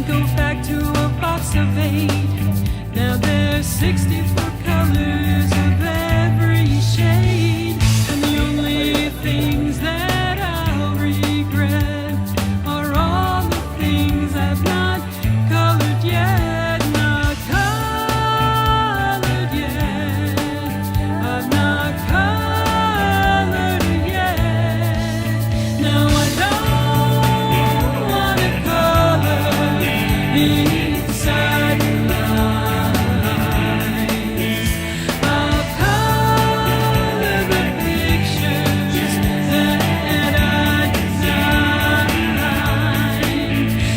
Can't go back to a box of 8. Now there's 64 colors of every shade. And the only things that I'll regret are all the things I've not colored yet. Not colored yet. I've not colored it yet. Now I don't want to color inside the lines. I'll color the pictures that I design.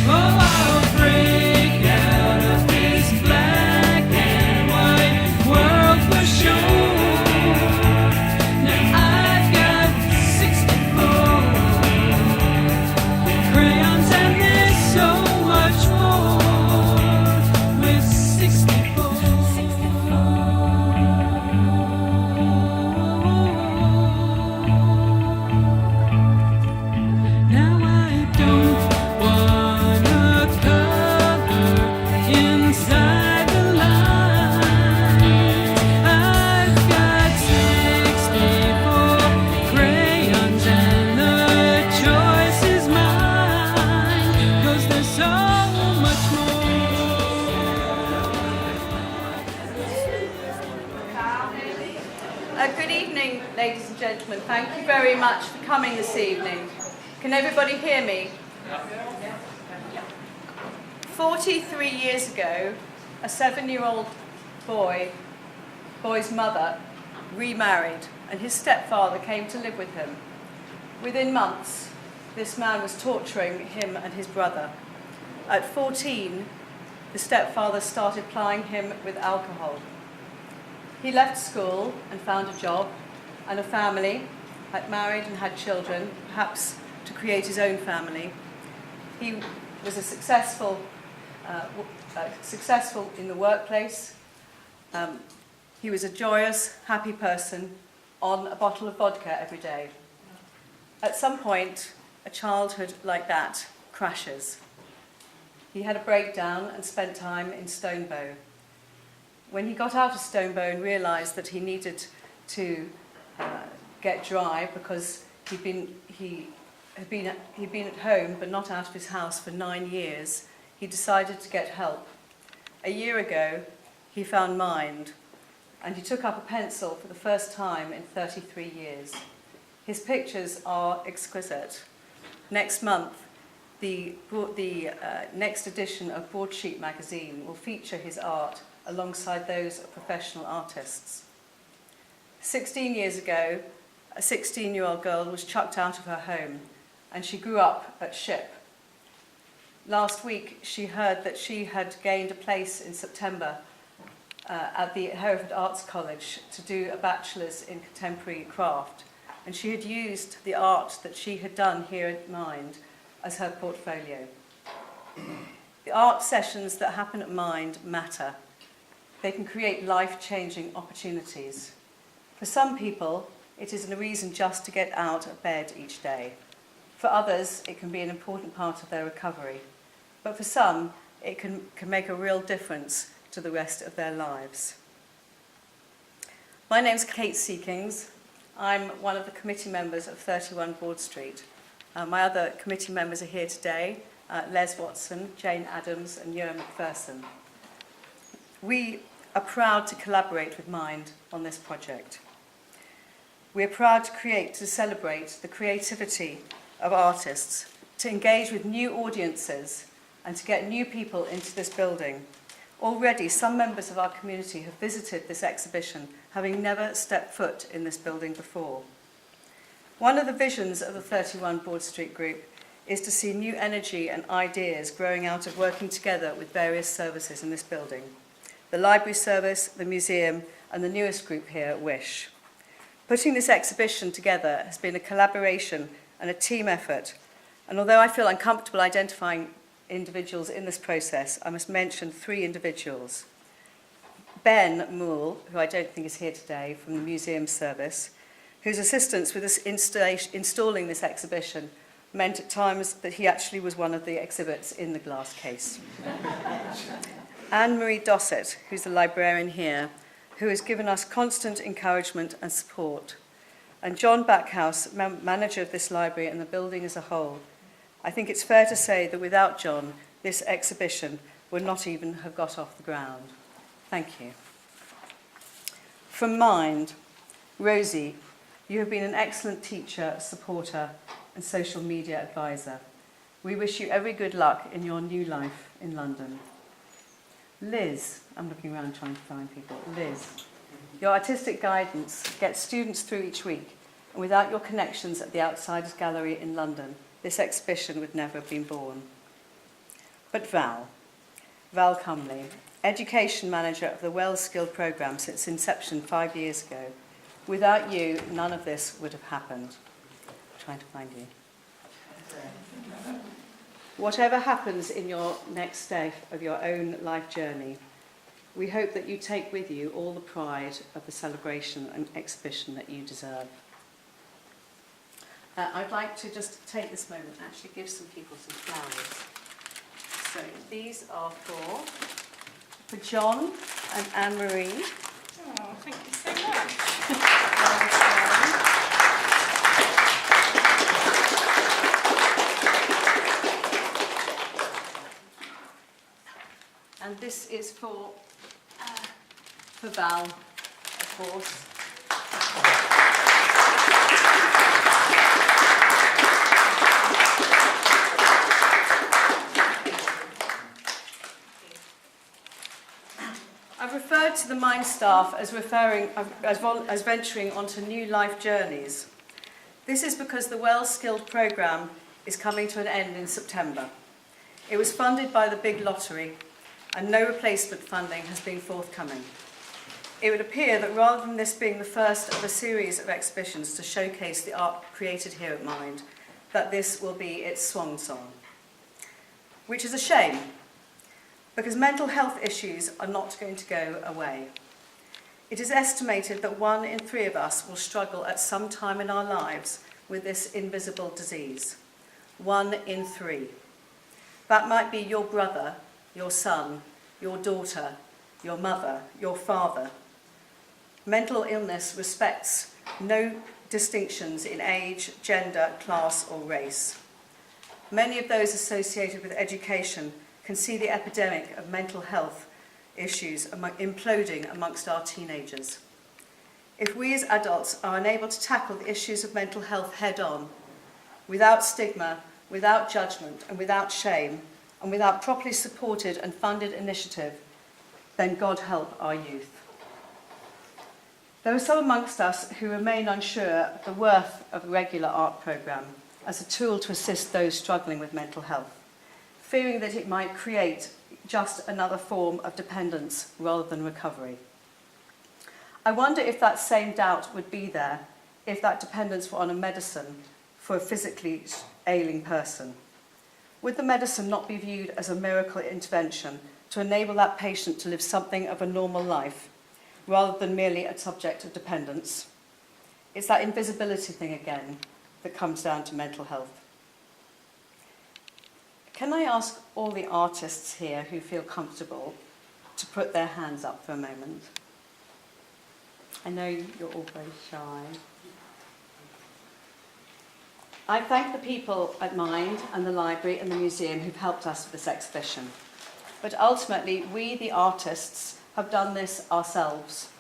Oh, I'll break out of this black and white world for sure. Now I've got 64 crayons and there's so much more with 64. Now I don't wanna color inside the lines. I've got 64 crayons and the choice is mine, 'cause there's so much more. Good evening, ladies and gentlemen. Thank you very much for coming this evening. Can everybody hear me? 43 years ago, a 7-year-old boy's mother remarried, and his stepfather came to live with him. Within months, this man was torturing him and his brother. At 14, the stepfather started plying him with alcohol. He left school and found a job and a family, had married and had children, perhaps to create his own family. He was successful in the workplace. He was a joyous, happy person on a bottle of vodka every day. At some point, a childhood like that crashes. He had a breakdown and spent time in Stonebow. When he got out of Stonebow and realised that he needed to get dry because he'd been at home but not out of his house for 9 years, he decided to get help. A year ago, he found Mind, and he took up a pencil for the first time in 33 years. His pictures are exquisite. Next month, the next edition of Broadsheet magazine will feature his art alongside those of professional artists. 16 years ago, a 16-year-old girl was chucked out of her home, and she grew up at Ship. Last week, she heard that she had gained a place in September at the Hereford Arts College to do a bachelor's in contemporary craft, and she had used the art that she had done here at Mind as her portfolio. The art sessions that happen at Mind matter. They can create life-changing opportunities. For some people, it is a reason just to get out of bed each day. For others, it can be an important part of their recovery. But for some, it can make a real difference to the rest of their lives. My name's Kate Seekings. I'm one of the committee members of 31 Broad Street. My other committee members are here today, Les Watson, Jane Adams and Ewan McPherson. We are proud to collaborate with Mind on this project. We are proud to celebrate the creativity of artists, to engage with new audiences and to get new people into this building. Already, some members of our community have visited this exhibition, having never stepped foot in this building before. One of the visions of the 31 Broad Street Group is to see new energy and ideas growing out of working together with various services in this building. The library service, the museum, and the newest group here, Wish. Putting this exhibition together has been a collaboration and a team effort, and although I feel uncomfortable identifying individuals in this process, I must mention 3 individuals. Ben Moole, who I don't think is here today, from the museum service, whose assistance with this installing this exhibition meant at times that he actually was one of the exhibits in the glass case. Anne-Marie Dossett, who's the librarian here, who has given us constant encouragement and support, and John Backhouse, manager of this library and the building as a whole. I think it's fair to say that without John, this exhibition would not even have got off the ground. Thank you. From Mind, Rosie, you have been an excellent teacher, supporter, and social media advisor. We wish you every good luck in your new life in London. Liz, I'm looking around trying to find people. Liz, your artistic guidance gets students through each week, and without your connections at the Outsiders Gallery in London, this exhibition would never have been born. But Val Cumley, education manager of the Well-Skilled programme since inception 5 years ago. Without you, none of this would have happened. I'm trying to find you. Whatever happens in your next step of your own life journey, we hope that you take with you all the pride of the celebration and exhibition that you deserve. I'd like to just take this moment and actually give some people some flowers. So these are for John and Anne-Marie. Oh, thank you so much. And this is for Val, of course. I've referred to the Mind staff as venturing onto new life journeys. This is because the Well-Skilled programme is coming to an end in September. It was funded by the big lottery, and no replacement funding has been forthcoming. It would appear that rather than this being the first of a series of exhibitions to showcase the art created here at Mind, that this will be its swansong. Which is a shame, because mental health issues are not going to go away. It is estimated that 1 in 3 of us will struggle at some time in our lives with this invisible disease. 1 in 3. That might be your brother, your son, your daughter, your mother, your father. Mental illness respects no distinctions in age, gender, class, or race. Many of those associated with education can see the epidemic of mental health issues imploding amongst our teenagers. If we as adults are unable to tackle the issues of mental health head-on, without stigma, without judgment, and without shame, and without properly supported and funded initiative, then God help our youth. There are some amongst us who remain unsure of the worth of a regular art programme as a tool to assist those struggling with mental health, fearing that it might create just another form of dependence rather than recovery. I wonder if that same doubt would be there if that dependence were on a medicine for a physically ailing person. Would the medicine not be viewed as a miracle intervention to enable that patient to live something of a normal life, rather than merely a subject of dependence? It's that invisibility thing again that comes down to mental health. Can I ask all the artists here who feel comfortable to put their hands up for a moment? I know you're all very shy. I thank the people at Mind and the library and the museum who've helped us with this exhibition. But ultimately, we, the artists, have done this ourselves.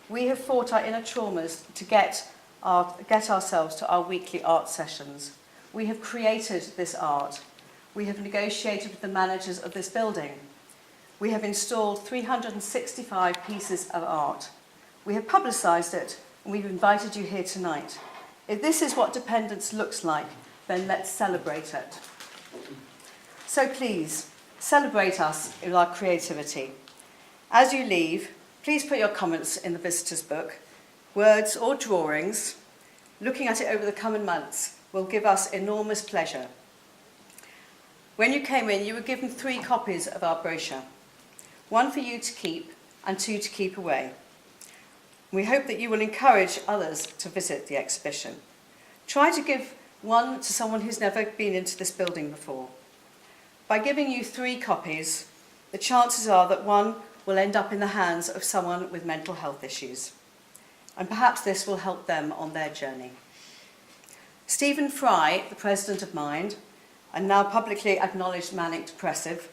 We have fought our inner traumas to get ourselves to our weekly art sessions. We have created this art. We have negotiated with the managers of this building. We have installed 365 pieces of art. We have publicised it, and we've invited you here tonight. If this is what dependence looks like, then let's celebrate it. So please, celebrate us with our creativity. As you leave, please put your comments in the visitor's book. Words or drawings, looking at it over the coming months, will give us enormous pleasure. When you came in, you were given 3 copies of our brochure. 1 for you to keep and 2 to keep away. We hope that you will encourage others to visit the exhibition. Try to give one to someone who's never been into this building before. By giving you 3 copies, the chances are that one will end up in the hands of someone with mental health issues. And perhaps this will help them on their journey. Stephen Fry, the president of Mind, and now publicly acknowledged manic depressive,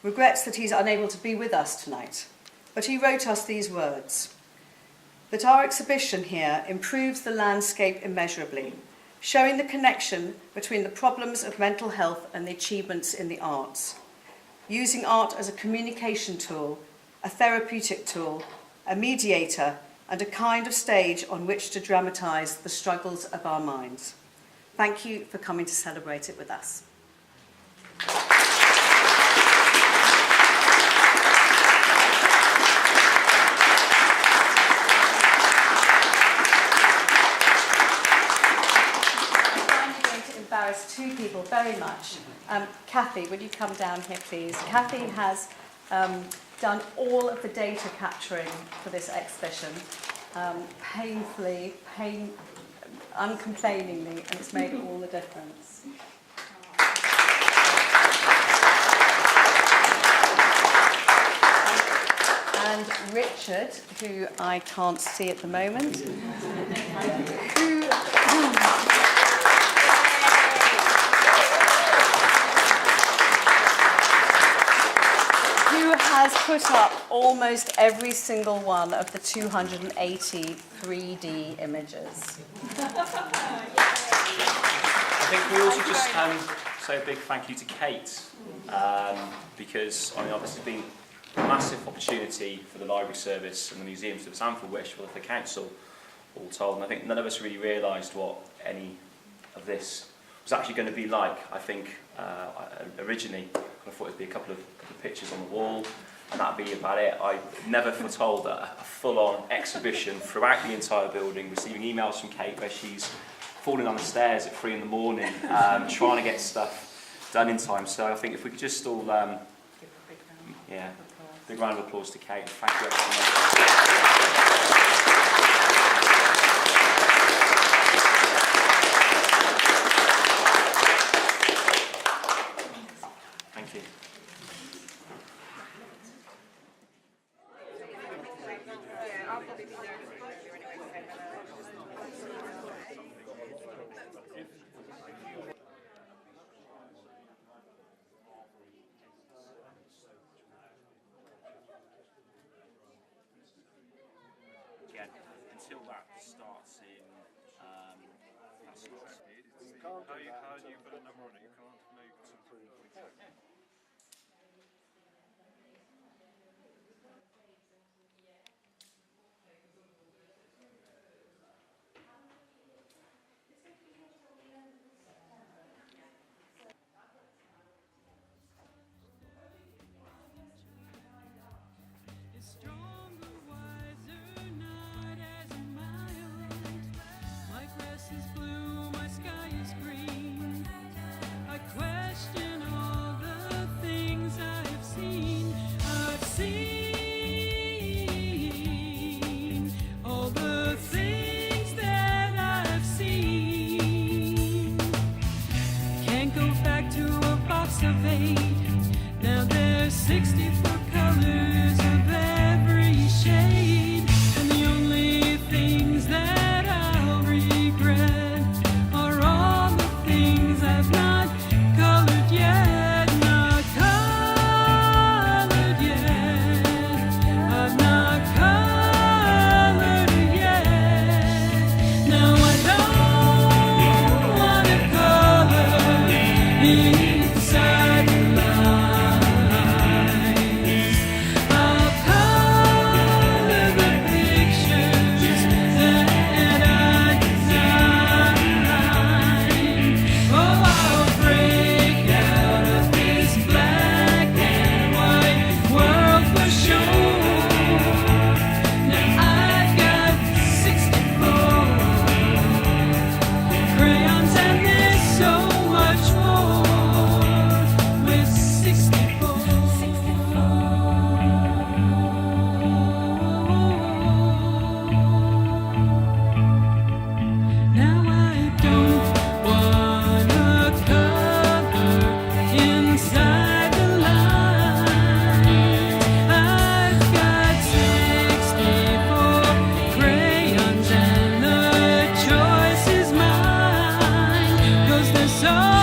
regrets that he's unable to be with us tonight, but he wrote us these words: that our exhibition here improves the landscape immeasurably, showing the connection between the problems of mental health and the achievements in the arts, using art as a communication tool, a therapeutic tool, a mediator, and a kind of stage on which to dramatise the struggles of our minds. Thank you for coming to celebrate it with us. Embarrass 2 people very much. Kathy, would you come down here, please? Kathy has done all of the data capturing for this exhibition, painfully, uncomplainingly, and it's made all the difference. And Richard, who I can't see at the moment, who has put up almost every single one of the 280 3D images. I think we also just say a big thank you to Kate, because I mean, this has been a massive opportunity for the library service and the museum service and for Wish, for the council all told. And I think none of us really realised what any of this was actually going to be like. I think originally I thought it'd be a couple of pictures on the wall, and that'd be about it. I never foretold that a full-on exhibition throughout the entire building, receiving emails from Kate where she's falling on the stairs at 3 in the morning, trying to get stuff done in time. So I think if we could just all, big round of applause to Kate. Thank you ever so much. Thank you. Again, until that starts in, that starts. How do you put a number on it? You can't make it improve. Is stronger, wiser, not as mild. My grass is blue, my sky is green. I question all the things I have seen. I've seen all the things that I've seen. Can't go back to a box of 8. Now there's 64 colors of every shade, and the only things that I'll regret are all the things I've not colored yet, not colored yet. I've not colored yet. Now I don't wanna color inside the line. so